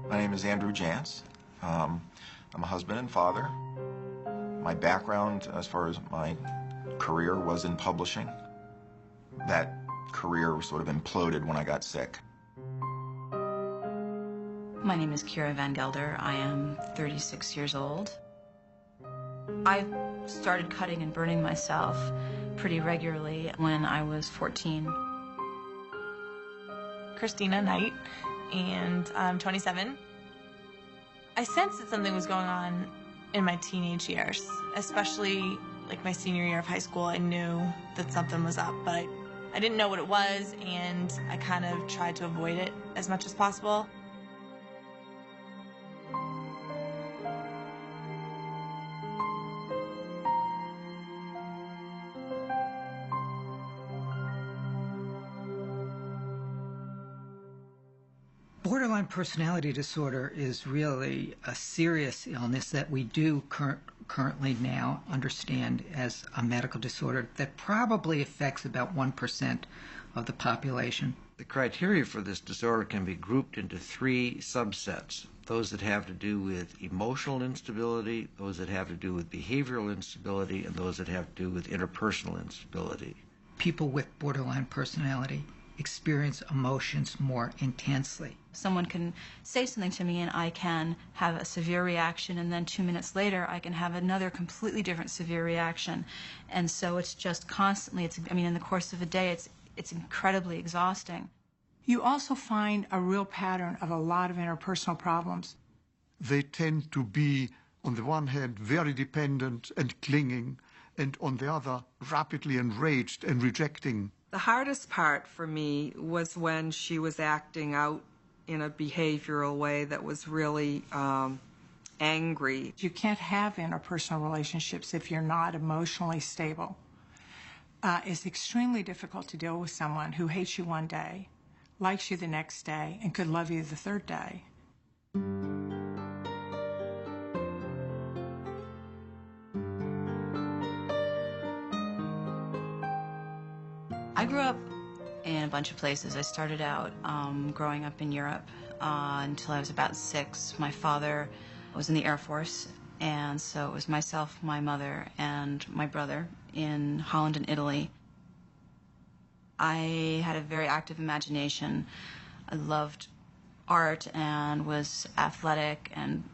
My name is Andrew Jantz. I'm a husband and father. My background, as far as my career, was in publishing. That career sort of imploded when I got sick. My name is Kira Van Gelder. I am 36 years old. I started cutting and burning myself pretty regularly when I was 14. Christina Knight, and I'm 27. I sensed that something was going on in my teenage years, especially like my senior year of high school. I knew that something was up, but I didn't know what it was, and I kind of tried to avoid it as much as possible. Borderline personality disorder is really a serious illness that we do currently now understand as a medical disorder that probably affects about 1% of the population. The criteria for this disorder can be grouped into three subsets: those that have to do with emotional instability, those that have to do with behavioral instability, and those that have to do with interpersonal instability. People with borderline personality experience emotions more intensely. Someone can say something to me and I can have a severe reaction, and then 2 minutes later I can have another completely different severe reaction. And so it's just constantly, in the course of a day, it's incredibly exhausting. You also find a real pattern of a lot of interpersonal problems. They tend to be, on the one hand, very dependent and clinging, and on the other, rapidly enraged and rejecting. The hardest part for me was when she was acting out in a behavioral way that was really angry. You can't have interpersonal relationships if you're not emotionally stable. It's extremely difficult to deal with someone who hates you one day, likes you the next day, and could love you the third day. I grew up in a bunch of places. I started out growing up in Europe until I was about 6. My father was in the Air Force, and so it was myself, my mother, and my brother in Holland and Italy. I had a very active imagination. I loved art and was athletic and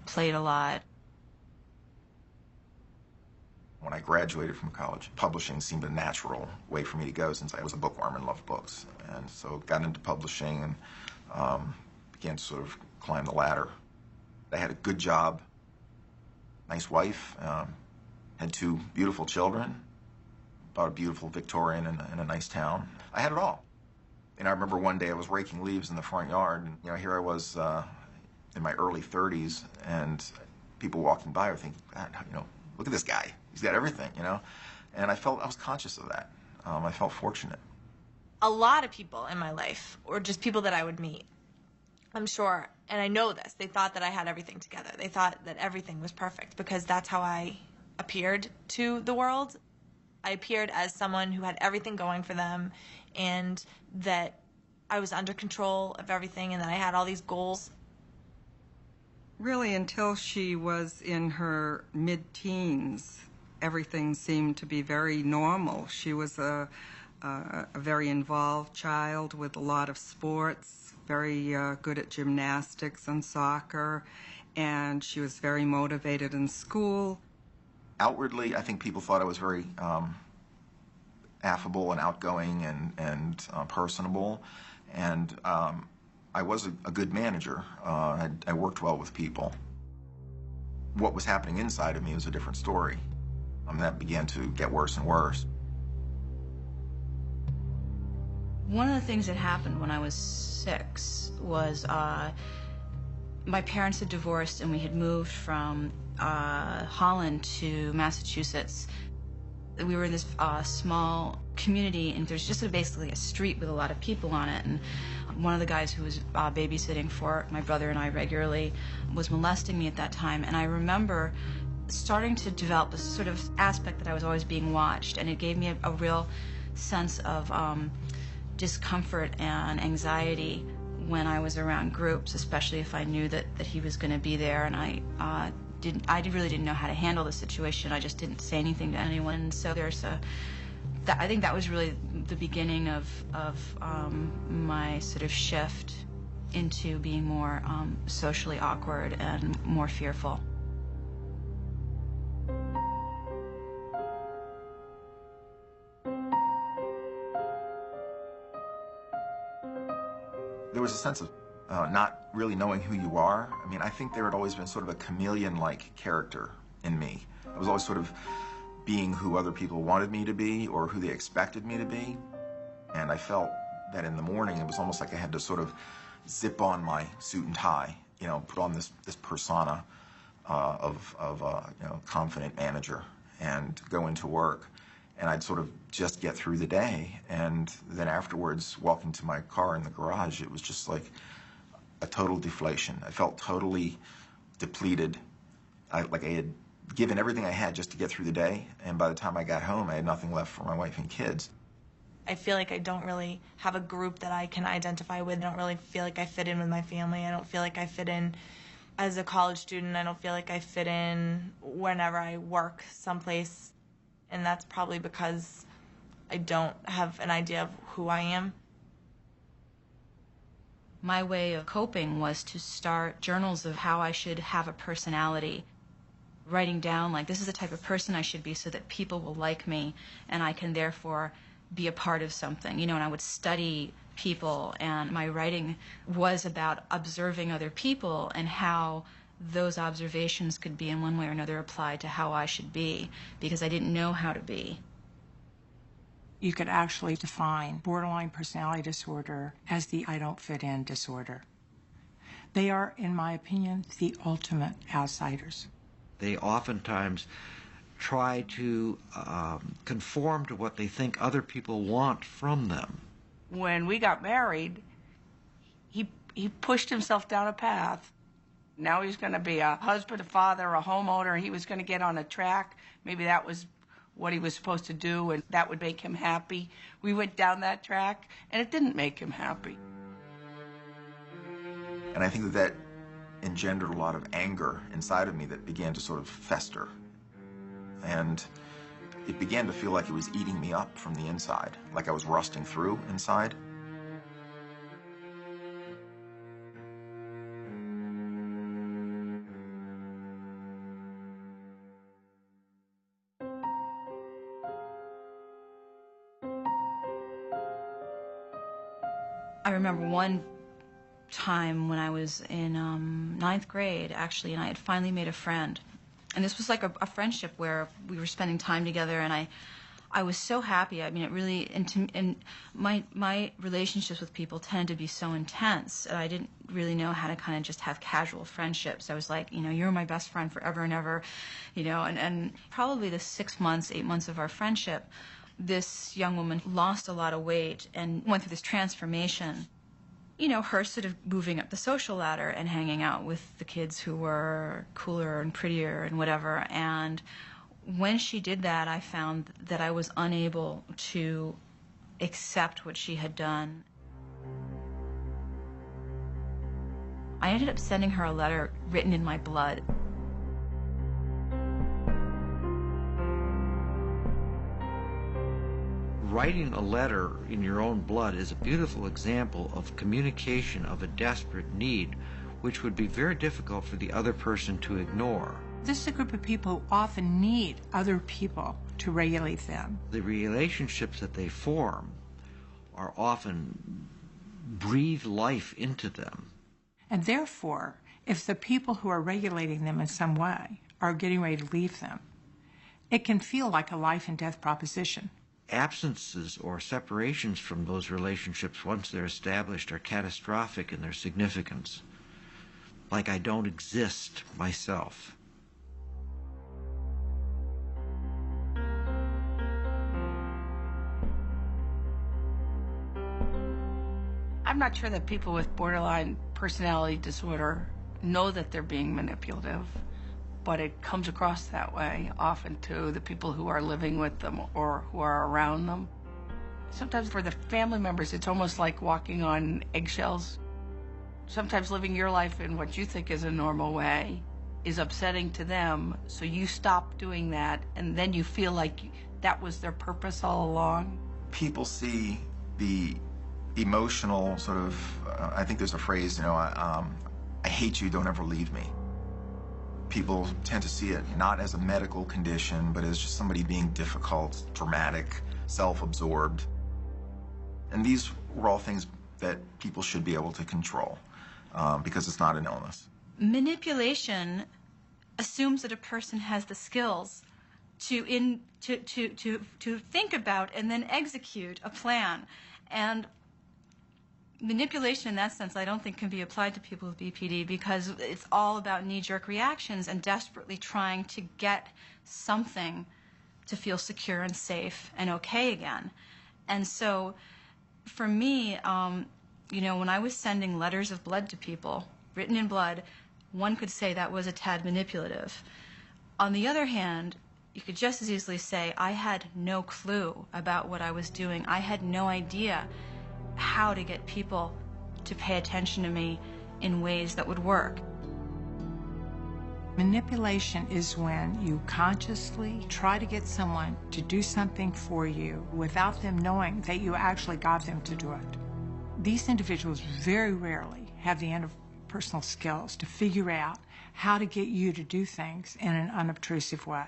played a lot. When I graduated from college, publishing seemed a natural way for me to go since I was a bookworm and loved books. And so got into publishing and began to sort of climb the ladder. I had a good job, nice wife, had 2 beautiful children, bought a beautiful Victorian in a nice town. I had it all. And I remember one day I was raking leaves in the front yard, and here I was in my early 30s, and people walking by were thinking, look at this guy. He's got everything, And I was conscious of that. I felt fortunate. A lot of people in my life, or just people that I would meet, I'm sure, and I know this, they thought that I had everything together. They thought that everything was perfect because that's how I appeared to the world. I appeared as someone who had everything going for them, and that I was under control of everything, and that I had all these goals. Really, until she was in her mid-teens, everything seemed to be very normal. She was a very involved child with a lot of sports, very good at gymnastics and soccer, and she was very motivated in school. Outwardly, I think people thought I was very affable and outgoing and personable, and I was a good manager. I worked well with people. What was happening inside of me was a different story. That began to get worse and worse. One of the things that happened when I was 6 was my parents had divorced, and we had moved from Holland to Massachusetts. We were in this small community, and there's just basically a street with a lot of people on it. And one of the guys who was babysitting for my brother and I regularly was molesting me at that time. And I remember starting to develop this sort of aspect that I was always being watched, and it gave me a real sense of discomfort and anxiety when I was around groups, especially if I knew that he was going to be there, and I really didn't know how to handle the situation. I just didn't say anything to anyone. So I think that was really the beginning of my sort of shift into being more socially awkward and more fearful. There was a sense of not really knowing who you are. I mean, I think there had always been sort of a chameleon-like character in me. I was always sort of being who other people wanted me to be or who they expected me to be. And I felt that in the morning it was almost like I had to sort of zip on my suit and tie, you know, put on this persona of you know, confident manager and go into work. And I'd sort of just get through the day. And then afterwards, walking to my car in the garage, it was just like a total deflation. I felt totally depleted. Like I had given everything I had just to get through the day. And by the time I got home, I had nothing left for my wife and kids. I feel like I don't really have a group that I can identify with. I don't really feel like I fit in with my family. I don't feel like I fit in as a college student. I don't feel like I fit in whenever I work someplace. And that's probably because I don't have an idea of who I am. My way of coping was to start journals of how I should have a personality, writing down, like, this is the type of person I should be so that people will like me and I can therefore be a part of something, you know, and I would study people, and my writing was about observing other people and how those observations could be in one way or another applied to how I should be, because I didn't know how to be. You could actually define borderline personality disorder as the I don't fit in disorder. They are, in my opinion, the ultimate outsiders. They oftentimes try to conform to what they think other people want from them. When we got married, he pushed himself down a path. Now he's going to be a husband, a father, a homeowner. He was going to get on a track. Maybe that was what he was supposed to do, and that would make him happy. We went down that track, and it didn't make him happy. And I think that engendered a lot of anger inside of me that began to sort of fester. And it began to feel like it was eating me up from the inside, like I was rusting through inside. I remember one time when I was in 9th grade, actually, and I had finally made a friend. And this was like a friendship where we were spending time together, and I was so happy. I mean, it really, and my relationships with people tended to be so intense, and I didn't really know how to kind of just have casual friendships. I was like, you know, you're my best friend forever and ever, you know, and probably the 6 months, 8 months of our friendship, this young woman lost a lot of weight and went through this transformation. You know, her sort of moving up the social ladder and hanging out with the kids who were cooler and prettier and whatever. And when she did that, I found that I was unable to accept what she had done. I ended up sending her a letter written in my blood. Writing a letter in your own blood is a beautiful example of communication of a desperate need, which would be very difficult for the other person to ignore. This is a group of people who often need other people to regulate them. The relationships that they form are often breathe life into them. And therefore, if the people who are regulating them in some way are getting ready to leave them, it can feel like a life and death proposition. Absences or separations from those relationships, once they're established, are catastrophic in their significance. Like I don't exist myself. I'm not sure that people with borderline personality disorder know that they're being manipulative, but it comes across that way often to the people who are living with them or who are around them. Sometimes for the family members, it's almost like walking on eggshells. sometimes living your life in what you think is a normal way is upsetting to them, so you stop doing that, and then you feel like that was their purpose all along? People see the emotional sort of, I think there's a phrase, you know, I hate you, don't ever leave me. People tend to see it not as a medical condition, but as just somebody being difficult, dramatic, self-absorbed. And these were all things that people should be able to control, because it's not an illness. Manipulation assumes that a person has the skills to think about and then execute a plan. And manipulation in that sense, I don't think can be applied to people with BPD, because it's all about knee-jerk reactions and desperately trying to get something to feel secure and safe and okay again. And so for me, you know, when I was sending letters of blood to people, written in blood, one could say that was a tad manipulative. On the other hand, you could just as easily say I had no clue about what I was doing. I had no idea how to get people to pay attention to me in ways that would work. Manipulation is when you consciously try to get someone to do something for you without them knowing that you actually got them to do it. These individuals very rarely have the interpersonal skills to figure out how to get you to do things in an unobtrusive way.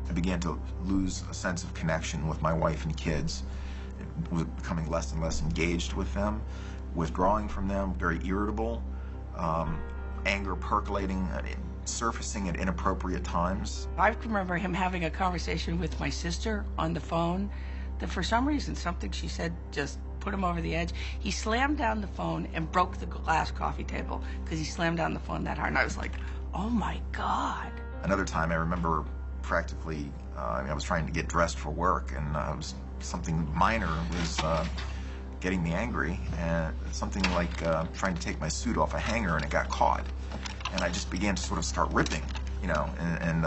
I began to lose a sense of connection with my wife and kids. It was becoming less and less engaged with them, withdrawing from them, very irritable, anger percolating, surfacing at inappropriate times. I remember him having a conversation with my sister on the phone that for some reason something she said just put him over the edge. He slammed down the phone and broke the glass coffee table because he slammed down the phone that hard, and I was like, oh my God. Another time I remember practically, I was trying to get dressed for work, and something minor was getting me angry, and something like trying to take my suit off a hanger, and it got caught. And I just began to sort of start ripping, you know, and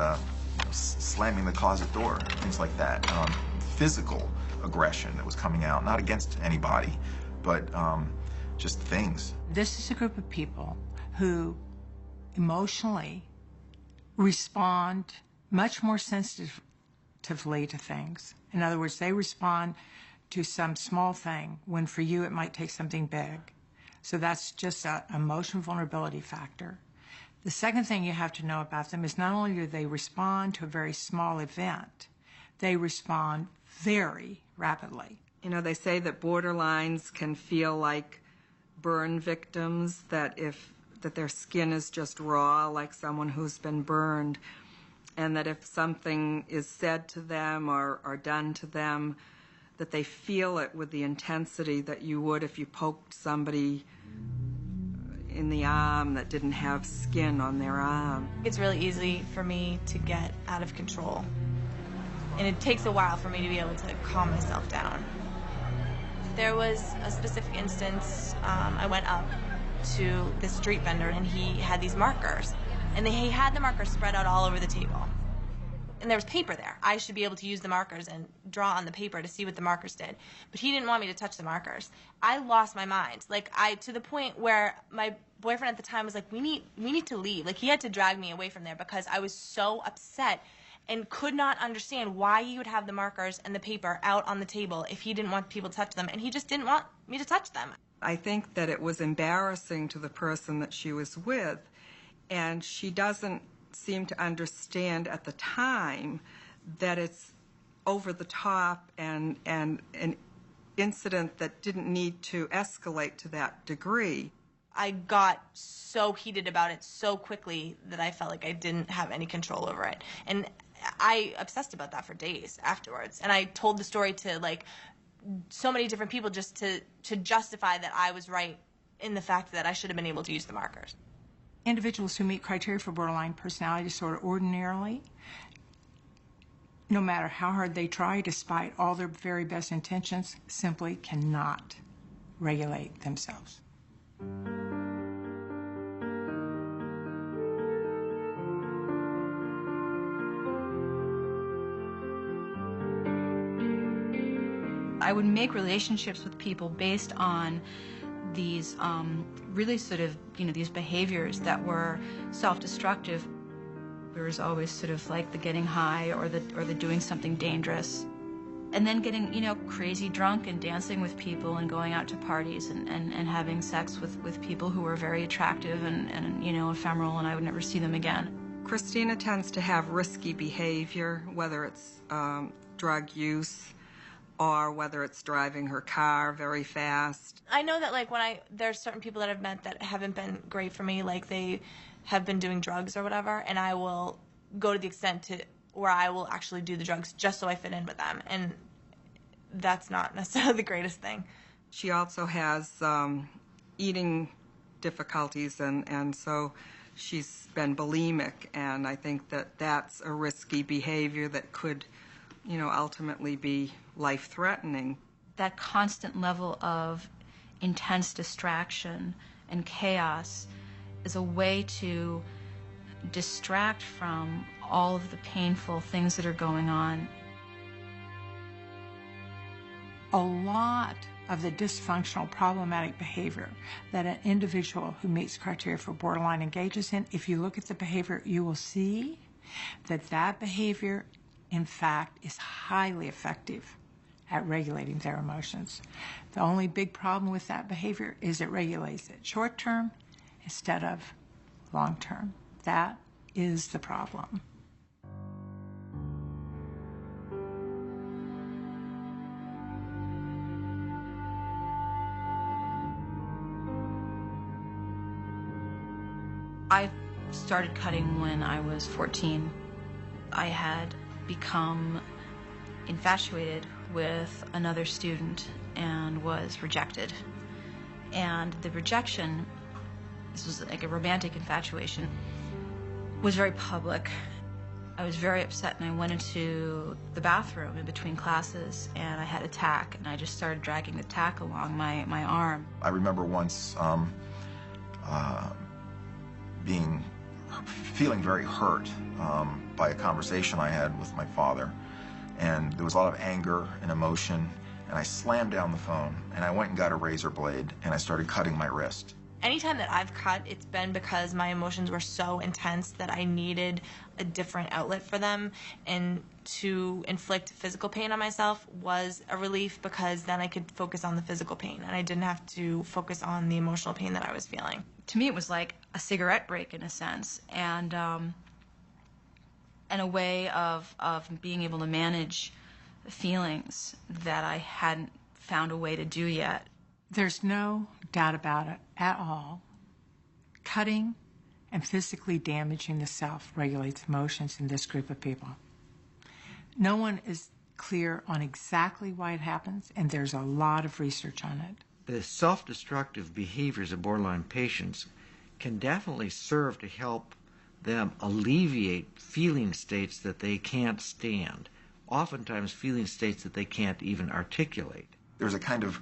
slamming the closet door, things like that. Physical aggression that was coming out, not against anybody, but just things. This is a group of people who emotionally respond much more sensitively to things. In other words, they respond to some small thing when for you it might take something big. So that's just an emotional vulnerability factor. The second thing you have to know about them is not only do they respond to a very small event, they respond very rapidly. You know, they say that borderlines can feel like burn victims, that their skin is just raw, like someone who's been burned, and that if something is said to them or done to them, that they feel it with the intensity that you would if you poked somebody in the arm that didn't have skin on their arm. It's really easy for me to get out of control. And it takes a while for me to be able to calm myself down. There was a specific instance, I went up to this street vendor and he had these markers. And he had the markers spread out all over the table. And there was paper there. I should be able to use the markers and draw on the paper to see what the markers did. But he didn't want me to touch the markers. I lost my mind. Like, to the point where my boyfriend at the time was like, we need to leave. Like, he had to drag me away from there because I was so upset and could not understand why he would have the markers and the paper out on the table if he didn't want people to touch them. And he just didn't want me to touch them. I think that it was embarrassing to the person that she was with, and she doesn't seem to understand at the time that it's over the top and an incident that didn't need to escalate to that degree. I got so heated about it so quickly that I felt like I didn't have any control over it. And I obsessed about that for days afterwards. And I told the story to, like, so many different people just to justify that I was right in the fact that I should have been able to use the markers. Individuals who meet criteria for borderline personality disorder ordinarily, no matter how hard they try, despite all their very best intentions, simply cannot regulate themselves. I would make relationships with people based on these really sort of, these behaviors that were self-destructive. There was always sort of like the getting high or the doing something dangerous. And then getting, crazy drunk and dancing with people and going out to parties and having sex with people who were very attractive and ephemeral, and I would never see them again. Christina tends to have risky behavior, whether it's drug use or whether it's driving her car very fast. I know that there's certain people that I've met that haven't been great for me, like they have been doing drugs or whatever, and I will go to the extent to where I will actually do the drugs just so I fit in with them, and that's not necessarily the greatest thing. She also has eating difficulties, and so she's been bulimic, and I think that that's a risky behavior that could, ultimately be life-threatening. That constant level of intense distraction and chaos is a way to distract from all of the painful things that are going on. A lot of the dysfunctional, problematic behavior that an individual who meets criteria for borderline engages in, if you look at the behavior, you will see that behavior, in fact, is highly effective at regulating their emotions. The only big problem with that behavior is it regulates it short-term instead of long-term. That is the problem. I started cutting when I was 14. I had become infatuated with another student and was rejected. And the rejection, this was like a romantic infatuation, was very public. I was very upset, and I went into the bathroom in between classes, and I had a tack, and I just started dragging the tack along my arm. I remember once feeling very hurt by a conversation I had with my father, and there was a lot of anger and emotion, and I slammed down the phone, and I went and got a razor blade, and I started cutting my wrist. Anytime that I've cut, it's been because my emotions were so intense that I needed a different outlet for them, and to inflict physical pain on myself was a relief, because then I could focus on the physical pain and I didn't have to focus on the emotional pain that I was feeling. To me, it was like a cigarette break in a sense, and a way of being able to manage feelings that I hadn't found a way to do yet. There's no doubt about it at all. Cutting and physically damaging the self regulates emotions in this group of people. No one is clear on exactly why it happens, and there's a lot of research on it. The self-destructive behaviors of borderline patients can definitely serve to help them alleviate feeling states that they can't stand, oftentimes feeling states that they can't even articulate. There's a kind of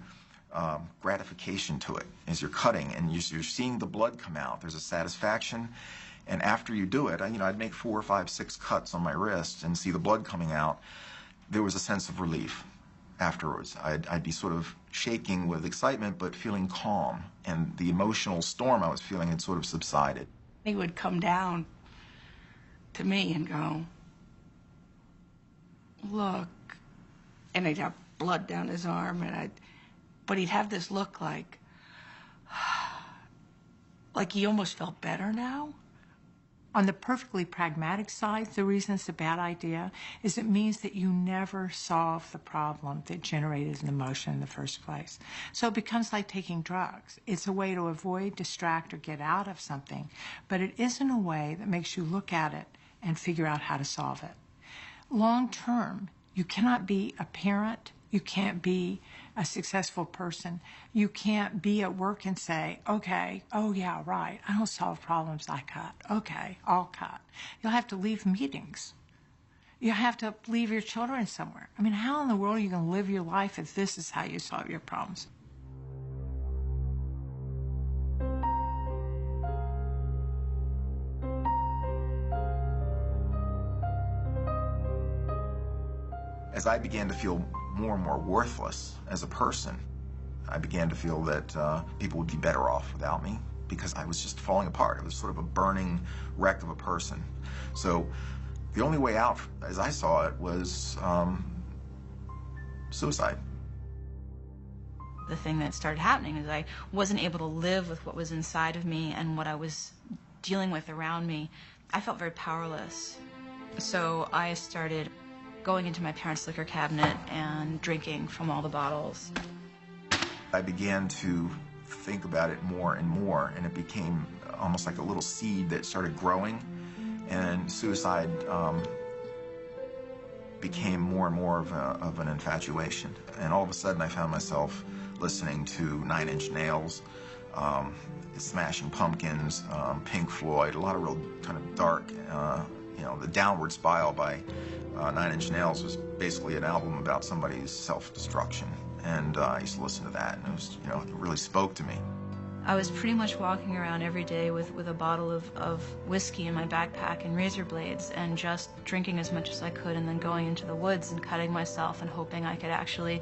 gratification to it as you're cutting, and you're seeing the blood come out. There's a satisfaction, and after you do it, I'd make 4, 5, 6 cuts on my wrist and see the blood coming out. There was a sense of relief afterwards. I'd be sort of shaking with excitement but feeling calm, and the emotional storm I was feeling had sort of subsided. He would come down to me and go, "Look," and he'd have blood down his arm, but he'd have this look like he almost felt better now. On the perfectly pragmatic side, the reason it's a bad idea is it means that you never solve the problem that generated an emotion in the first place. So it becomes like taking drugs. It's a way to avoid, distract, or get out of something, but it isn't a way that makes you look at it and figure out how to solve it. Long term, you cannot be a parent, you can't be a successful person, you can't be at work and say, okay, oh yeah, right, I don't solve problems, I cut. Okay, I'll cut. You'll have to leave meetings. You have to leave your children somewhere. I mean, how in the world are you going to live your life if this is how you solve your problems? As I began to feel more and more worthless as a person. I began to feel that people would be better off without me because I was just falling apart. I was sort of a burning wreck of a person. So the only way out, as I saw it, was suicide. The thing that started happening is I wasn't able to live with what was inside of me and what I was dealing with around me. I felt very powerless. So I started going into my parents' liquor cabinet and drinking from all the bottles. I began to think about it more and more, and it became almost like a little seed that started growing, and suicide became more and more of an infatuation. And all of a sudden I found myself listening to 9 Inch Nails, Smashing Pumpkins, Pink Floyd, a lot of real kind of dark, you know, the Downward Spiral by 9 Inch Nails was basically an album about somebody's self-destruction. And I used to listen to that, and it was, you know, it really spoke to me. I was pretty much walking around every day with a bottle of whiskey in my backpack and razor blades and just drinking as much as I could and then going into the woods and cutting myself and hoping I could actually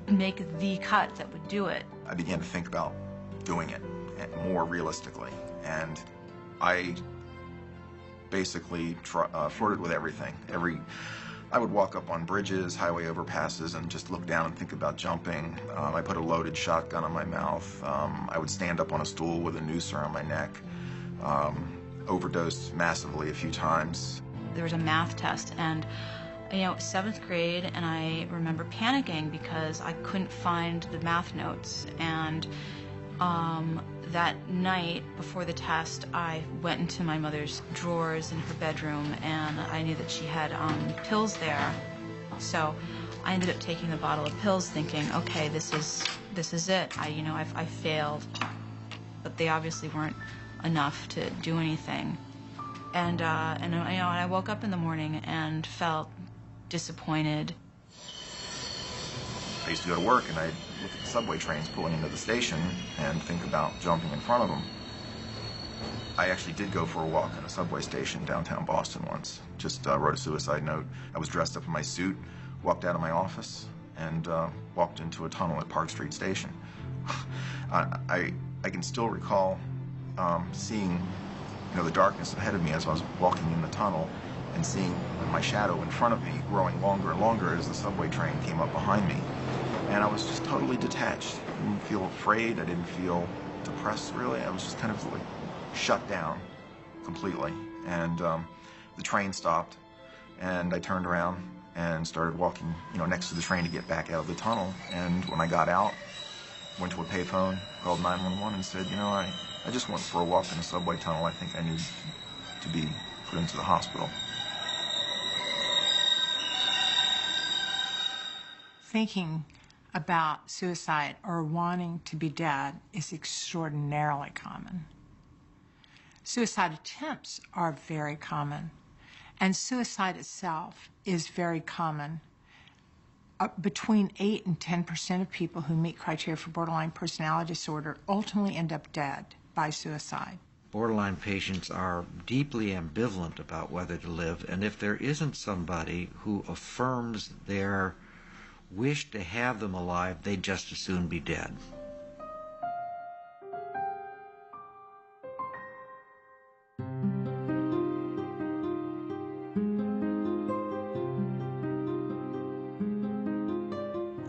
make the cut that would do it. I began to think about doing it more realistically, and I basically flirted with everything. I would walk up on bridges, highway overpasses, and just look down and think about jumping. I put a loaded shotgun on my mouth. I would stand up on a stool with a noose around my neck. Overdosed massively a few times. There was a math test, and you know, 7th grade, and I remember panicking because I couldn't find the math notes. And that night before the test, I went into my mother's drawers in her bedroom, and I knew that she had pills there. So I ended up taking the bottle of pills, thinking, okay, this is it. I failed, but they obviously weren't enough to do anything. And I woke up in the morning and felt disappointed. I used to go to work, and I'd look at the subway trains pulling into the station and think about jumping in front of them. I actually did go for a walk in a subway station downtown Boston once. Just wrote a suicide note. I was dressed up in my suit, walked out of my office, and walked into a tunnel at Park Street Station. I can still recall seeing, the darkness ahead of me as I was walking in the tunnel, and seeing my shadow in front of me growing longer and longer as the subway train came up behind me. And I was just totally detached. I didn't feel afraid. I didn't feel depressed, really. I was just kind of like shut down completely. And the train stopped, and I turned around and started walking, next to the train to get back out of the tunnel. And when I got out, went to a payphone, called 911, and said, I just went for a walk in a subway tunnel. I think I need to be put into the hospital. Thinking about suicide or wanting to be dead is extraordinarily common. Suicide attempts are very common, and suicide itself is very common. Between 8 and 10% of people who meet criteria for borderline personality disorder ultimately end up dead by suicide. Borderline patients are deeply ambivalent about whether to live, and if there isn't somebody who affirms their wish to have them alive, they'd just as soon be dead.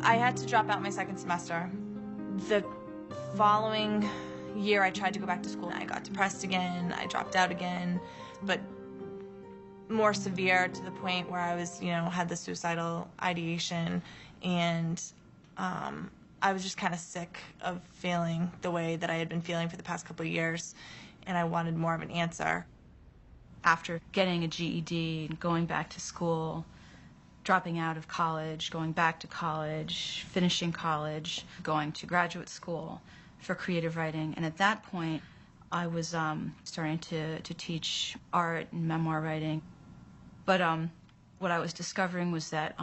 I had to drop out my second semester. The following year, I tried to go back to school. I got depressed again. I dropped out again, but more severe to the point where I was, had the suicidal ideation, and I was just kind of sick of feeling the way that I had been feeling for the past couple of years, and I wanted more of an answer. After getting a GED, going back to school, dropping out of college, going back to college, finishing college, going to graduate school for creative writing. And at that point, I was starting to teach art and memoir writing. But what I was discovering was that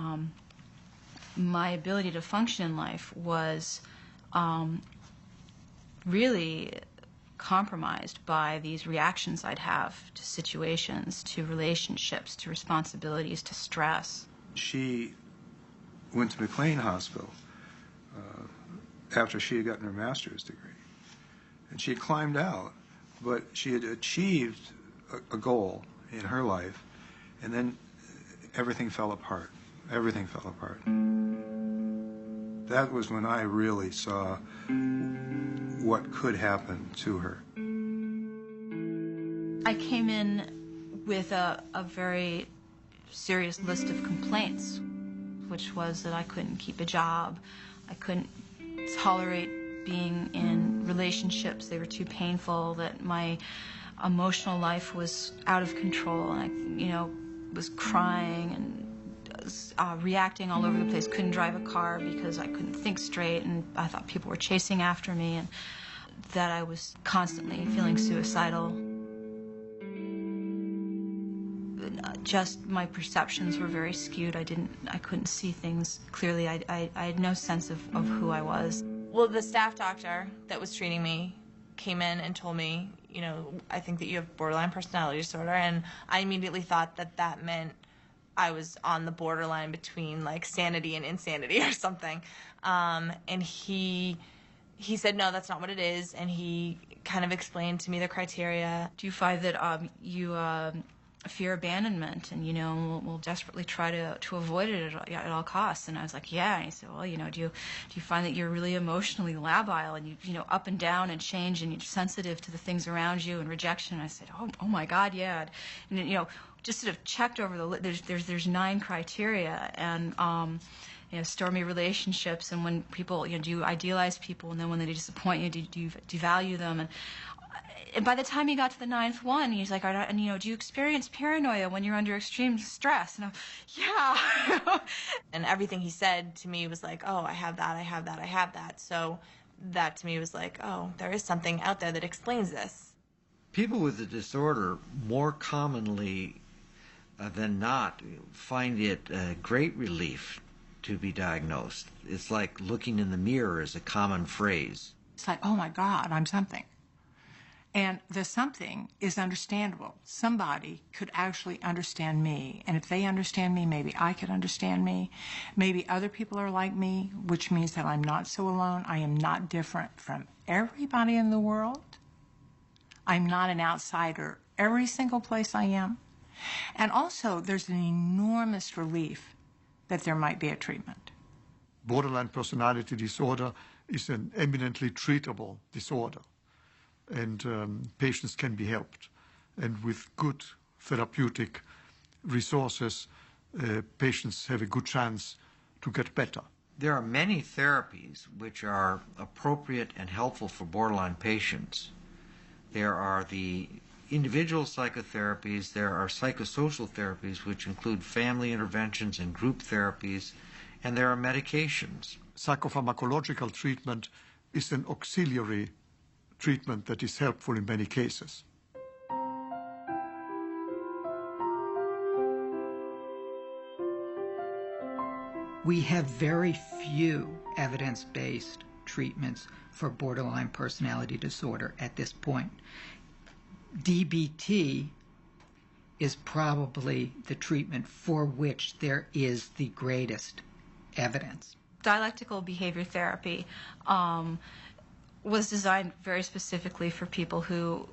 my ability to function in life was really compromised by these reactions I'd have to situations, to relationships, to responsibilities, to stress. She went to McLean Hospital after she had gotten her master's degree. And she had climbed out, but she had achieved a goal in her life, and then everything fell apart. Everything fell apart. That was when I really saw what could happen to her. I came in with a very serious list of complaints, which was that I couldn't keep a job, I couldn't tolerate being in relationships, they were too painful, that my emotional life was out of control, and I, was crying and reacting all over the place, couldn't drive a car because I couldn't think straight, and I thought people were chasing after me, and that I was constantly feeling suicidal. Just my perceptions were very skewed. I couldn't see things clearly. I had no sense of who I was. Well, the staff doctor that was treating me came in and told me, I think that you have borderline personality disorder, and I immediately thought that that meant I was on the borderline between like sanity and insanity or something. And he said, no, that's not what it is, and he kind of explained to me the criteria. Do you find that you fear abandonment, and we'll desperately try to avoid it at all costs? And I was like, yeah. And he said, well, do you find that you're really emotionally labile, and you up and down and change, and you're sensitive to the things around you and rejection? And I said, oh my God, yeah. And just sort of checked over the there's 9 criteria, and stormy relationships, and when people do you idealize people, and then when they disappoint you, do you value them? And by the time he got to the 9th one, he's like, do you experience paranoia when you're under extreme stress? And yeah. And everything he said to me was like, oh, I have that, I have that, I have that. So that to me was like, oh, there is something out there that explains this. People with the disorder more commonly than not find it a great relief to be diagnosed. It's like looking in the mirror is a common phrase. It's like, oh my God, I'm something. And the something is understandable. Somebody could actually understand me. And if they understand me, maybe I could understand me. Maybe other people are like me, which means that I'm not so alone. I am not different from everybody in the world. I'm not an outsider every single place I am. And also, there's an enormous relief that there might be a treatment. Borderline personality disorder is an eminently treatable disorder, and patients can be helped. And with good therapeutic resources, patients have a good chance to get better. There are many therapies which are appropriate and helpful for borderline patients. There are the individual psychotherapies, there are psychosocial therapies which include family interventions and group therapies, and there are medications. Psychopharmacological treatment is an auxiliary treatment that is helpful in many cases. We have very few evidence-based treatments for borderline personality disorder at this point. DBT is probably the treatment for which there is the greatest evidence. Dialectical behavior therapy was designed very specifically for people who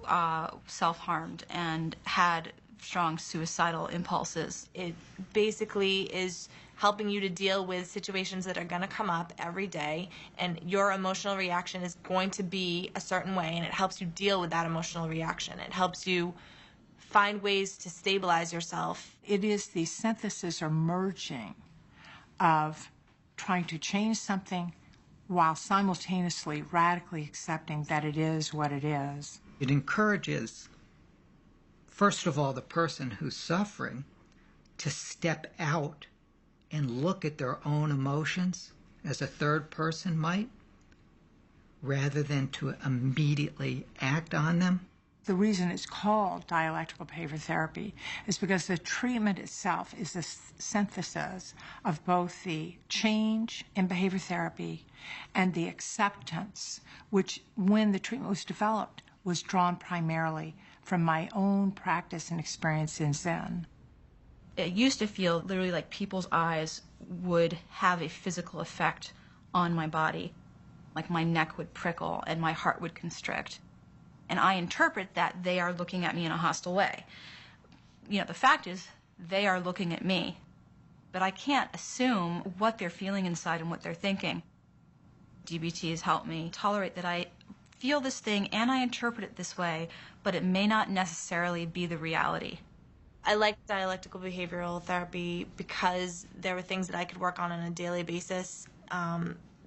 self-harmed and had strong suicidal impulses. It basically is helping you to deal with situations that are going to come up every day, and your emotional reaction is going to be a certain way, and it helps you deal with that emotional reaction. It helps you find ways to stabilize yourself. It is the synthesis or merging of trying to change something while simultaneously radically accepting that it is what it is. It encourages, first of all, the person who's suffering to step out and look at their own emotions as a third person might, rather than to immediately act on them. The reason it's called dialectical behavior therapy is because the treatment itself is the synthesis of both the change in behavior therapy and the acceptance, which, when the treatment was developed, was drawn primarily from my own practice and experience in Zen. It used to feel literally like people's eyes would have a physical effect on my body. Like my neck would prickle and my heart would constrict. And I interpret that they are looking at me in a hostile way. You know, the fact is, they are looking at me. But I can't assume what they're feeling inside and what they're thinking. DBT has helped me tolerate that I feel this thing and I interpret it this way, but it may not necessarily be the reality. I liked dialectical behavioral therapy because there were things that I could work on a daily basis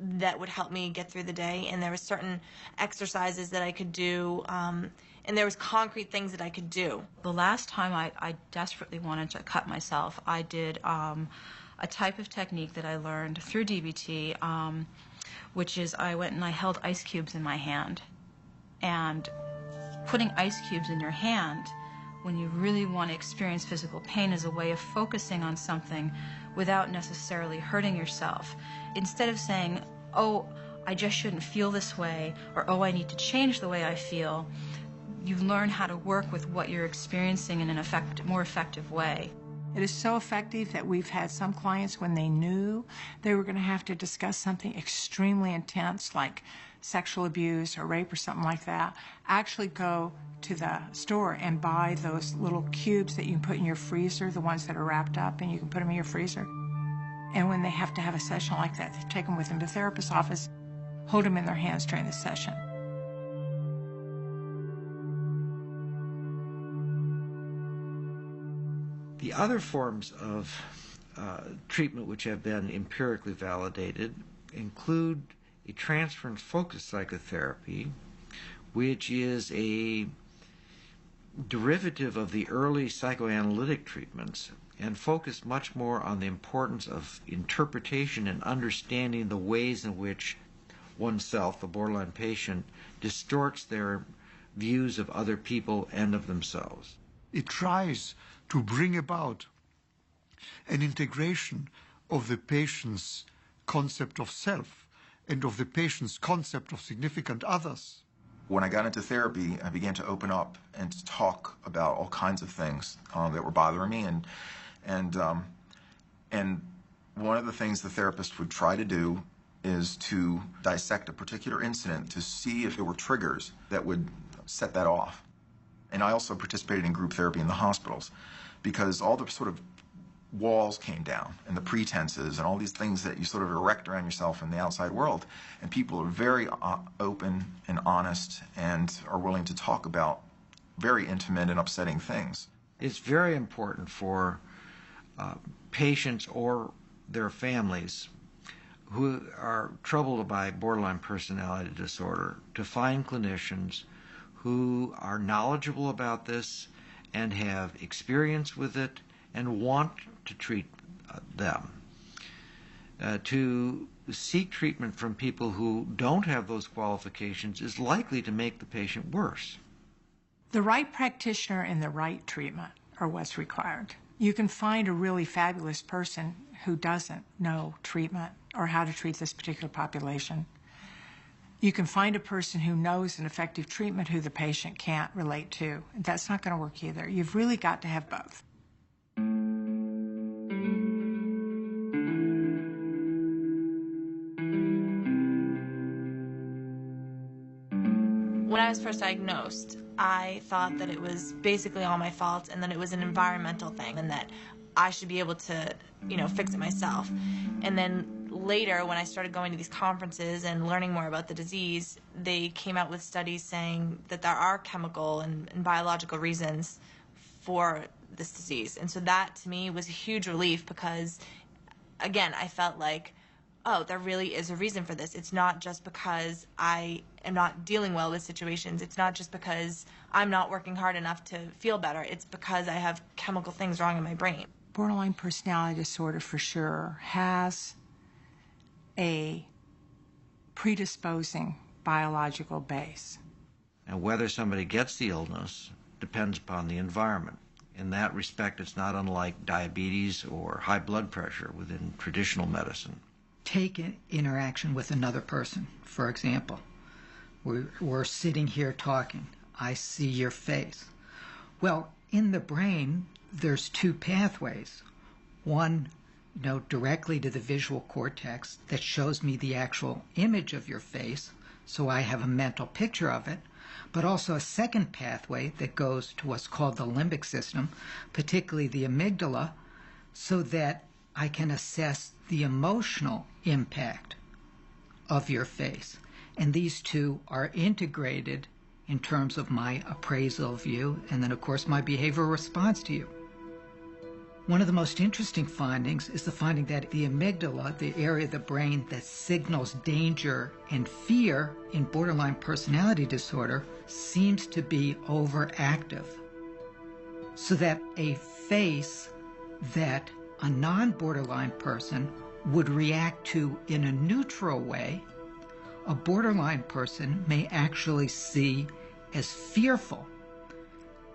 that would help me get through the day, and there were certain exercises that I could do, and there was concrete things that I could do. The last time I desperately wanted to cut myself, I did a type of technique that I learned through DBT, which is I went and I held ice cubes in my hand. And putting ice cubes in your hand when you really want to experience physical pain is a way of focusing on something without necessarily hurting yourself. Instead of saying, oh, I just shouldn't feel this way, or oh, I need to change the way I feel, you learn how to work with what you're experiencing in an more effective way. It is so effective that we've had some clients, when they knew they were going to have to discuss something extremely intense like sexual abuse or rape or something like that, actually go to the store and buy those little cubes that you can put in your freezer, the ones that are wrapped up, and you can put them in your freezer. And when they have to have a session like that, they take them with them to the therapist's office, hold them in their hands during the session. The other forms of treatment which have been empirically validated include a transference focused psychotherapy, which is a derivative of the early psychoanalytic treatments and focused much more on the importance of interpretation and understanding the ways in which oneself, the borderline patient, distorts their views of other people and of themselves. It tries to bring about an integration of the patient's concept of self and of the patient's concept of significant others. When I got into therapy, I began to open up and to talk about all kinds of things that were bothering me, and one of the things the therapist would try to do is to dissect a particular incident to see if there were triggers that would set that off. And I also participated in group therapy in the hospitals because all the sort of walls came down and the pretenses and all these things that you sort of erect around yourself in the outside world. And people are very open and honest and are willing to talk about very intimate and upsetting things. It's very important for patients or their families who are troubled by borderline personality disorder to find clinicians who are knowledgeable about this and have experience with it and want to treat them. To seek treatment from people who don't have those qualifications is likely to make the patient worse. The right practitioner and the right treatment are what's required. You can find a really fabulous person who doesn't know treatment or how to treat this particular population. You can find a person who knows an effective treatment who the patient can't relate to. That's not going to work either. You've really got to have both. When I was first diagnosed, I thought that it was basically all my fault and that it was an environmental thing and that I should be able to, fix it myself. And then later, when I started going to these conferences and learning more about the disease, they came out with studies saying that there are chemical and biological reasons for this disease. And so that, to me, was a huge relief because, again, I felt like, oh, there really is a reason for this. It's not just because I am not dealing well with situations. It's not just because I'm not working hard enough to feel better. It's because I have chemical things wrong in my brain. Borderline personality disorder, for sure, has a predisposing biological base. And whether somebody gets the illness depends upon the environment. In that respect, it's not unlike diabetes or high blood pressure within traditional medicine. Take an interaction with another person, for example. We're sitting here talking. I see your face. Well, in the brain, there's two pathways. One, directly to the visual cortex that shows me the actual image of your face, so I have a mental picture of it, but also a second pathway that goes to what's called the limbic system, particularly the amygdala, so that I can assess the emotional impact of your face. And these two are integrated in terms of my appraisal of you and then, of course, my behavioral response to you. One of the most interesting findings is the finding that the amygdala, the area of the brain that signals danger and fear in borderline personality disorder, seems to be overactive. So that a face that a non-borderline person would react to in a neutral way, a borderline person may actually see as fearful.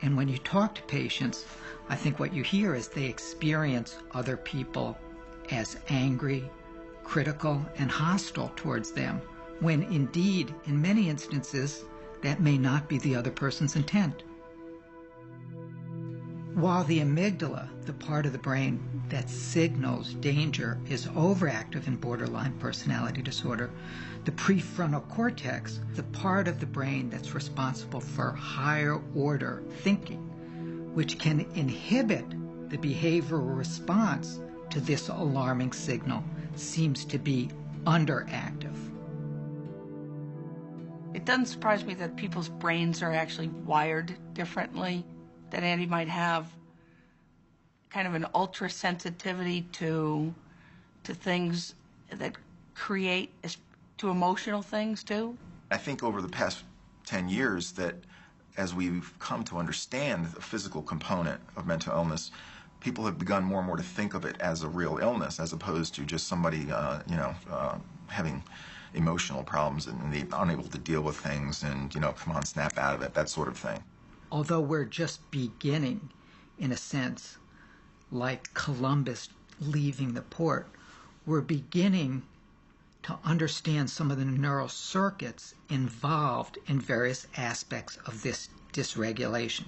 And when you talk to patients, I think what you hear is they experience other people as angry, critical, and hostile towards them, when indeed, in many instances, that may not be the other person's intent. While the amygdala, the part of the brain that signals danger, is overactive in borderline personality disorder, the prefrontal cortex, the part of the brain that's responsible for higher order thinking, which can inhibit the behavioral response to this alarming signal, seems to be underactive. It doesn't surprise me that people's brains are actually wired differently, that Andy might have kind of an ultra sensitivity to things that create, to emotional things too. I think over the past 10 years that as we've come to understand the physical component of mental illness, people have begun more and more to think of it as a real illness as opposed to just somebody, having emotional problems and they're unable to deal with things and, come on, snap out of it, that sort of thing. Although we're just beginning, in a sense, like Columbus leaving the port, we're beginning to understand some of the neural circuits involved in various aspects of this dysregulation.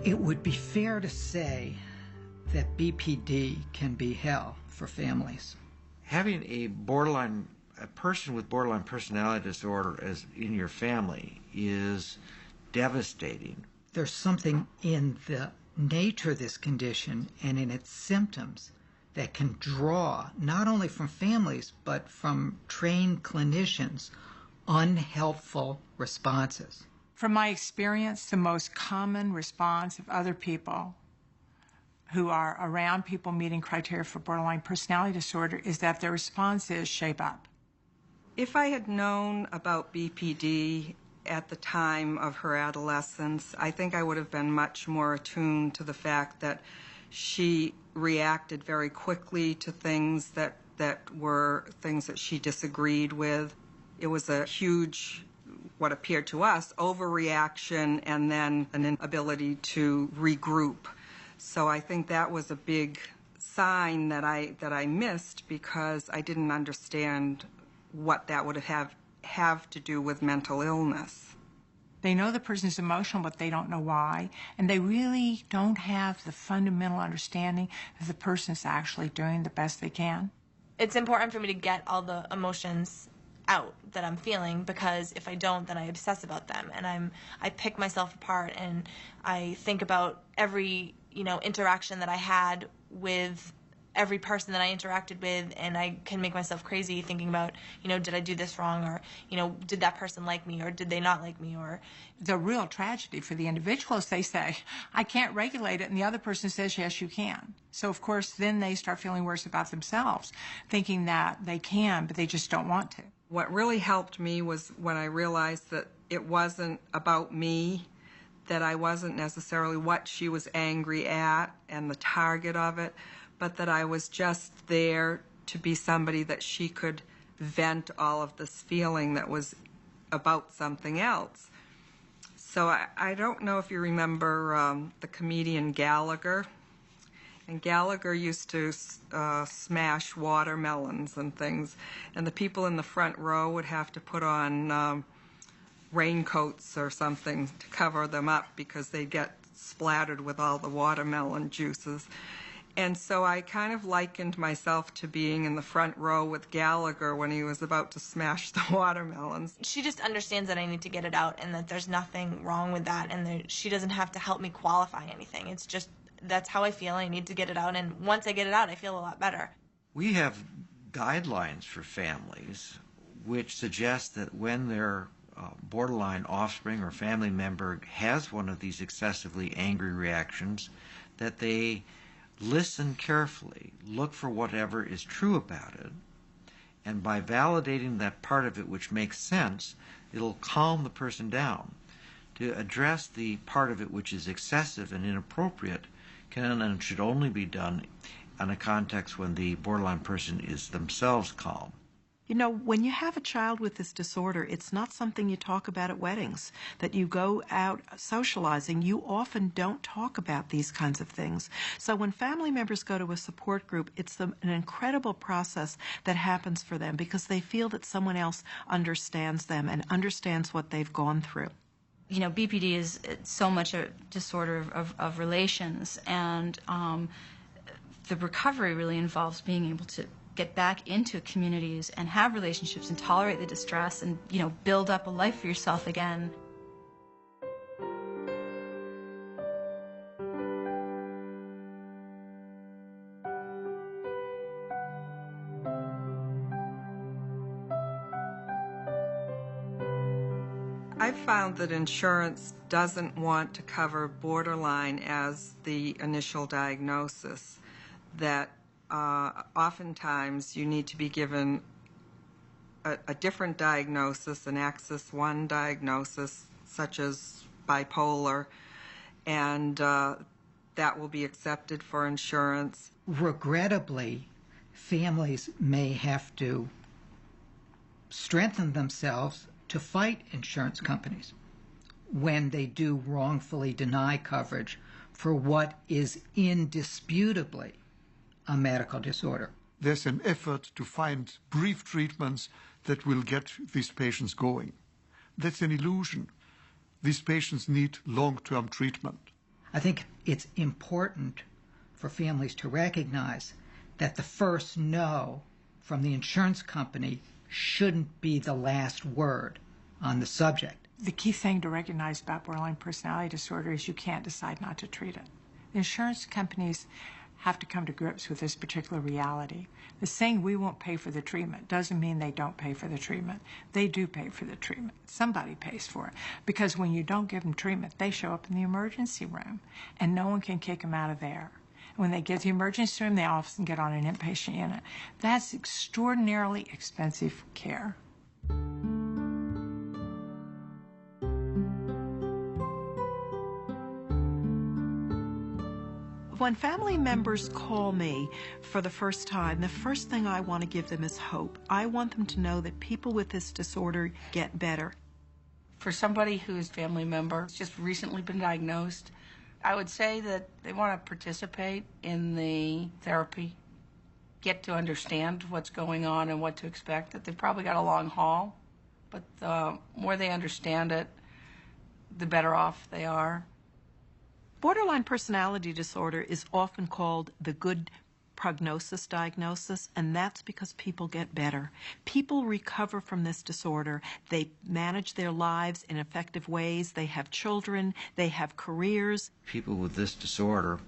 It would be fair to say that BPD can be hell for families. Having a person with borderline personality disorder as in your family is devastating. There's something in the nature of this condition and in its symptoms that can draw, not only from families, but from trained clinicians, unhelpful responses. From my experience, the most common response of other people who are around people meeting criteria for borderline personality disorder is that their response is shape up. If I had known about BPD at the time of her adolescence, I think I would have been much more attuned to the fact that she reacted very quickly to things that were things that she disagreed with. It was a huge, what appeared to us, overreaction and then an inability to regroup. So I think that was a big sign that I missed because I didn't understand what that would have to do with mental illness. They know the person is emotional, but they don't know why. And they really don't have the fundamental understanding that the person is actually doing the best they can. It's important for me to get all the emotions out that I'm feeling, because if I don't, then I obsess about them and I pick myself apart and I think about every interaction that I had with every person that I interacted with, and I can make myself crazy thinking about, did I do this wrong, or, did that person like me, or did they not like me, or... The real tragedy for the individual is they say, I can't regulate it, and the other person says, yes, you can. So, of course, then they start feeling worse about themselves, thinking that they can, but they just don't want to. What really helped me was when I realized that it wasn't about me, that I wasn't necessarily what she was angry at and the target of it, but that I was just there to be somebody that she could vent all of this feeling that was about something else. So I don't know if you remember the comedian Gallagher. And Gallagher used to smash watermelons and things, and the people in the front row would have to put on raincoats or something to cover them up because they'd get splattered with all the watermelon juices. And so I kind of likened myself to being in the front row with Gallagher when he was about to smash the watermelons. She just understands that I need to get it out and that there's nothing wrong with that, and she doesn't have to help me qualify anything. It's just, that's how I feel. I need to get it out, and once I get it out, I feel a lot better. We have guidelines for families which suggest that when their borderline offspring or family member has one of these excessively angry reactions, that they listen carefully, look for whatever is true about it, and by validating that part of it which makes sense, it'll calm the person down. To address the part of it which is excessive and inappropriate can and should only be done in a context when the borderline person is themselves calm. You know, when you have a child with this disorder, it's not something you talk about at weddings, that you go out socializing. You often don't talk about these kinds of things. So when family members go to a support group, it's an incredible process that happens for them because they feel that someone else understands them and understands what they've gone through. You know, BPD is so much a disorder of relations, and the recovery really involves being able to get back into communities and have relationships and tolerate the distress and, you know, build up a life for yourself again. I've found that insurance doesn't want to cover borderline as the initial diagnosis, that oftentimes you need to be given a different diagnosis, an Axis 1 diagnosis, such as bipolar, and that will be accepted for insurance. Regrettably, families may have to strengthen themselves to fight insurance companies when they do wrongfully deny coverage for what is indisputably a medical disorder. There's an effort to find brief treatments that will get these patients going. That's an illusion. These patients need long-term treatment. I think it's important for families to recognize that the first no from the insurance company shouldn't be the last word on the subject. The key thing to recognize about borderline personality disorder is you can't decide not to treat it. The insurance companies have to come to grips with this particular reality. The saying we won't pay for the treatment doesn't mean they don't pay for the treatment. They do pay for the treatment. Somebody pays for it. Because when you don't give them treatment, they show up in the emergency room and no one can kick them out of there. When they get to the emergency room, they often get on an inpatient unit. That's extraordinarily expensive care. When family members call me for the first time, the first thing I want to give them is hope. I want them to know that people with this disorder get better. For somebody whose family member has just recently been diagnosed, I would say that they want to participate in the therapy, get to understand what's going on and what to expect, that they've probably got a long haul, but the more they understand it, the better off they are. Borderline personality disorder is often called the good prognosis diagnosis, and that's because people get better. People recover from this disorder. They manage their lives in effective ways. They have children. They have careers. People with this disorder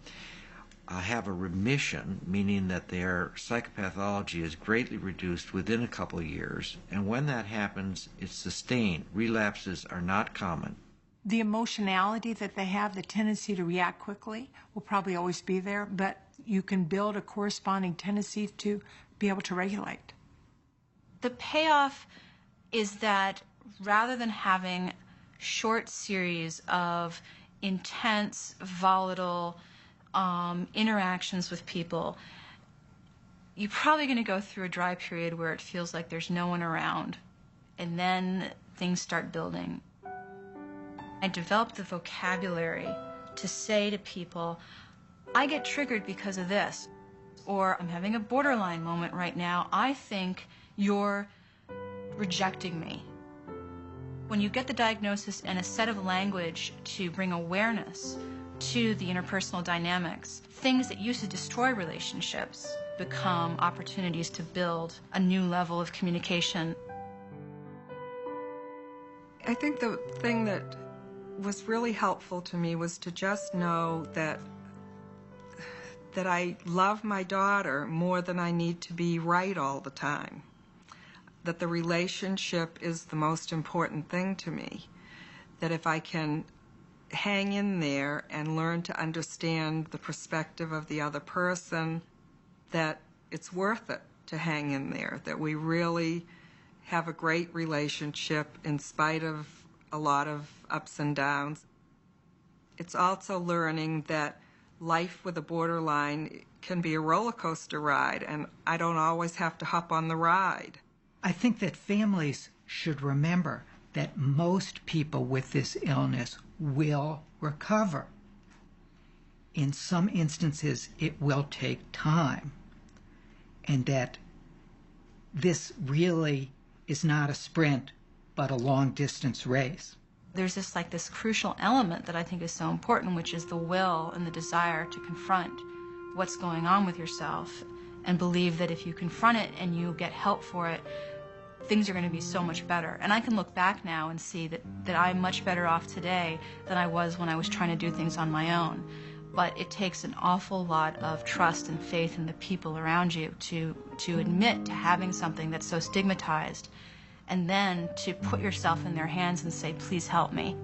have a remission, meaning that their psychopathology is greatly reduced within a couple of years, and when that happens, it's sustained. Relapses are not common. The emotionality that they have, the tendency to react quickly, will probably always be there, but you can build a corresponding tendency to be able to regulate. The payoff is that rather than having short series of intense, volatile interactions with people, you're probably going to go through a dry period where it feels like there's no one around, and then things start building. I developed the vocabulary to say to people, I get triggered because of this, or I'm having a borderline moment right now. I think you're rejecting me. When you get the diagnosis and a set of language to bring awareness to the interpersonal dynamics, things that used to destroy relationships become opportunities to build a new level of communication. I think the thing that was really helpful to me was to just know that I love my daughter more than I need to be right all the time. That the relationship is the most important thing to me. That if I can hang in there and learn to understand the perspective of the other person, that it's worth it to hang in there, that we really have a great relationship in spite of a lot of ups and downs. It's also learning that life with a borderline can be a roller coaster ride, and I don't always have to hop on the ride. I think that families should remember that most people with this illness will recover. In some instances, it will take time, and that this really is not a sprint, but a long-distance race. There's this crucial element that I think is so important, which is the will and the desire to confront what's going on with yourself and believe that if you confront it and you get help for it, things are going to be so much better. And I can look back now and see that I'm much better off today than I was when I was trying to do things on my own. But it takes an awful lot of trust and faith in the people around you to admit to having something that's so stigmatized, and then to put yourself in their hands and say, please help me.